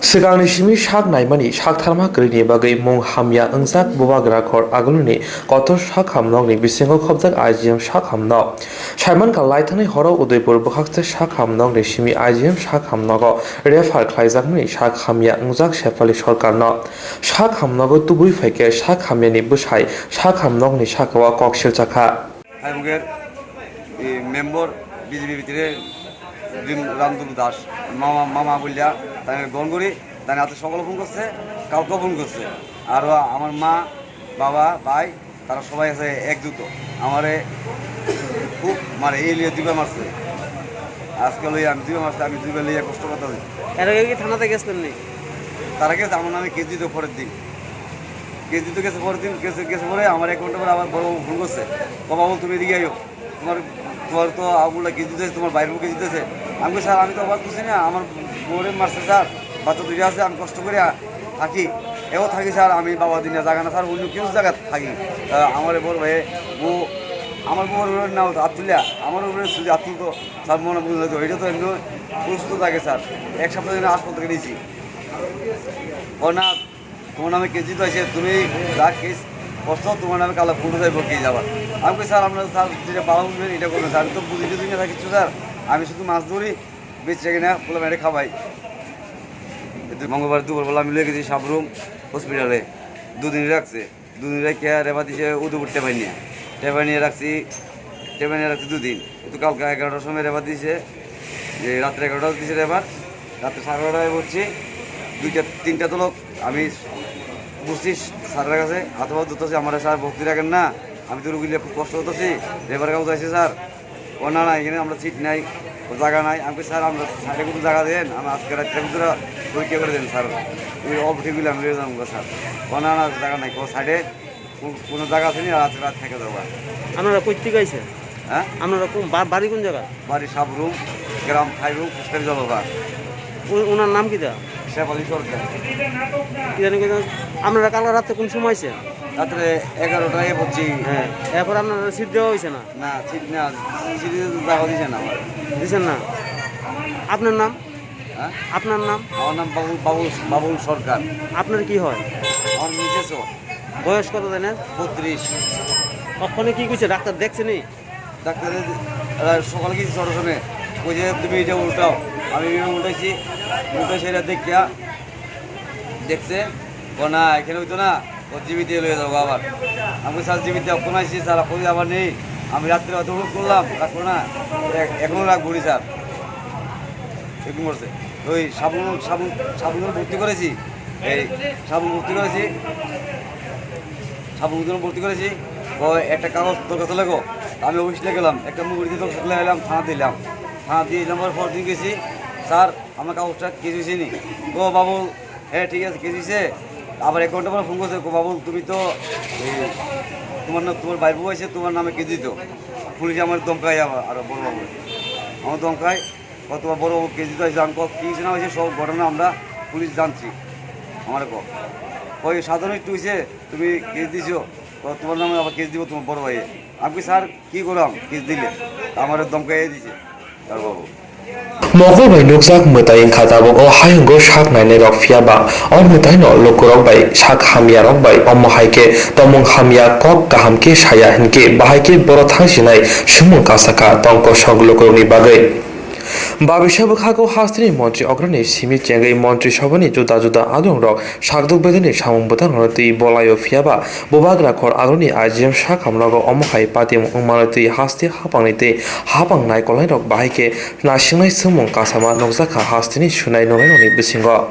Sigang simi sak naimani sak tharma krini bagai mung hamya angsak bubagra khor aguluni kotor sak hamnog ni bisingo khobjak IGM sak hamnog Simon ka laithani horo Udaipur bukhakte sak hamnog ni simi IGM sak hamnogo refer khlaijakmani sak hamya angjak Shefali sorkarno sak hamnogo tubui faike sak hamya ni busai sak hamnog ni sakawa koksil chakha Aibugger member BJP ভিতরে রামদুল দাস মামা বললিয়া তাই গ্রহণ করি তাই হাতে সকলে phone করছে কাউকে ফোন করছে আর আমার মা বাবা ভাই তারা সবাই আছে একজুট আমারে খুব মানে এই লিয়ে দুইবার মারছে আজকে লইয়া আমি দুইবার মারছে আমি দুইবার লইয়া কষ্ট করতে এর আগে কি থানাতে গেছিলেন নি তারা গেছে আমার নামে কেস দিত পরের দিন কেস দিতে গেছে পরের দিন গেছে পরে আমার এক ঘন্টা পরে আবার বড় ফোন করছে বাবা বল তুমি এদিকে আইও তোমার তো আবুলা কেজি দিতেছে তোমার বাইরের কেজি দিতেছে আমি স্যার আমি তো অবাক করছি না আমার বোরে মারছে স্যার বাচ্চা দুইটা আছে আমি কষ্ট করে থাকি এও থাকি স্যার আমি বাবা দিনে জায়গা না স্যার অন্য কেউ জায়গা থাকি আমার বড় ভাই ও আমার বউর না আত্মুলিয়া আমার উপরে শুধু আত্মুল তো স্যার মনে বুঝতে হতো এটা তো এমনি প্রস্তুত থাকে স্যার এক সপ্তাহ দিনে হাসপাতালে নিয়েছি ও না তোমার নামে কেজি তো আছে তুমি যা কেস কষ্ট তোমার নামে কালো ফুটো যাইব কে যাবার আমি স্যার আপনার স্যার যেটা পালা বুঝবেন এটা করবেন স্যার তো বুঝিতে তুমি থাকিচ্ছ স্যার আমি শুধু মাছ ধরি বেঁচে কিনা বলে মেরে খাবাই মঙ্গলবার দুপুরবেলা আমি লেগেছি সাবরুম হসপিটালে দুদিন রাখছে দুদিন রেখে রেবা দিয়েছে উদয়পুর টেপাই নিয়ে রাখছি দুদিন কিন্তু কালকে 11টার সময় রেবা দিয়েছে যে রাত্রে 11টা দিয়েছে রেবার রাত্রে 11:30টায় বসছি তিনটা তো লোক আমি বুঝছি স্যারের কাছে হাতবা ধরতেছি আমার স্যার ভক্তি রাখেন না আমি তো রুগীলে খুব কষ্ট হতেছি রেবার কাগজ আছে স্যার ও না এখানে আমরা সিট নাই ও জায়গা নাই আমি স্যার আমরা সাইডে কোনো জায়গা দেন আমি আজকে রাত্রে ভিতরে পরীক্ষা করে দেন স্যার ওই অল্প ঠিকগুলো আমি যাবো স্যার ও না জায়গা নাই কোনো সাইডে কোনো জায়গা আছে না রাত থেকে যাবো আপনারা কই থেকে আইছেন হ্যাঁ আপনারা কোন বাড়ি কোন জায়গা বাড়ি সাবরুম গ্রাম 5 রুম পুষ্কারি জলবা ওনার নাম কি দা শেফালি সরকার কি জানি আপনারা কাল রাতে কোন সময় আইছেন রাত্রে 11টায় বলছি হ্যাঁ এরপর আপনারা সিট দেওয়া হয়েছে না না সিট না সিটে জায়গা দিছে না আমার দিছেন না আপনার নাম হ্যাঁ আপনার নাম আমার নাম বাবুল সরকার আপনার কি হয় আমার মিসেসও বয়স কত জানেন 32 ওখানে কি কইছে ডাক্তার দেখছেনি ডাক্তারের সকালে গেছি ছোটো সময় ওই যে তুমি এটা উল্টাও আমি উল্টাইছি সেটা দেখিয়া দেখছে ও না এখানে হইতো না ও জীবিত লয়ে যাবো আবার আমি স্যার জীবিত কোনাইছি স্যার আপনি আবার নেই আমি রাত্রে হয়তো অনুরোধ করলাম রাখবো না এখনও রাখবো নি স্যার এরকম করছে ওই সাবুন ভর্তি করেছি এই সাবুন ভর্তি করেছি ও একটা কাগজ তোর কাছে লাগো আমি অফিসে গেলাম একটা মুগুরি দিয়ে তোর সাথে এলাম থানা দিয়ে এলাম পর দিন গেছি স্যার আমার কাগজটা কে দিয়েছি নি ও বাবুল হ্যাঁ ঠিক আছে কে দিয়েছে আবার 1 ঘন্টা পরে ফোন করছে বাবুল তুমি তো তোমার বাইর বউ আছে তোমার নামে কে দিত পুলিশ আমার দমকায় আরো বড় বাবু আমার দমকায় তোমার বড় বাবু কে দিতে হয়েছে আমি কী না হয়েছে সব ঘটনা আমরা পুলিশ জানছি আমার ওই সাধারণ একটু হয়েছে তুমি কেস দিছো তোমার নামে আবার কেস দিব তোমার বড় ভাই আমি স্যার কী করলাম কেস দিলে আমার দমকাই দিছে তার বাবু Mogol nukjak mutai khatabok o hayungo sak nainai rok phiaba o mutai no lokorok bai sak hamya rok bai omo haike tomung hamya kok kaham ke saya hinke bahaike boro thangsinai sumung kasaka tongko sok lokorokni bagai Babisha Bukhago Hastri Montri Ograni Simi Jengai Montri Shabani Juda Adong Rock Shakduk Bedini Shamung Butan Roti Bolayo Fiaba Bobagra Kor Agrani IGM Shakam Logo Omohai Patim Umarati Hasti Hapanite Hapang Naikolai Rock Bahike Nashinai Sumung Kasama Nokzaka Hastini Shunai Nonai Bisingo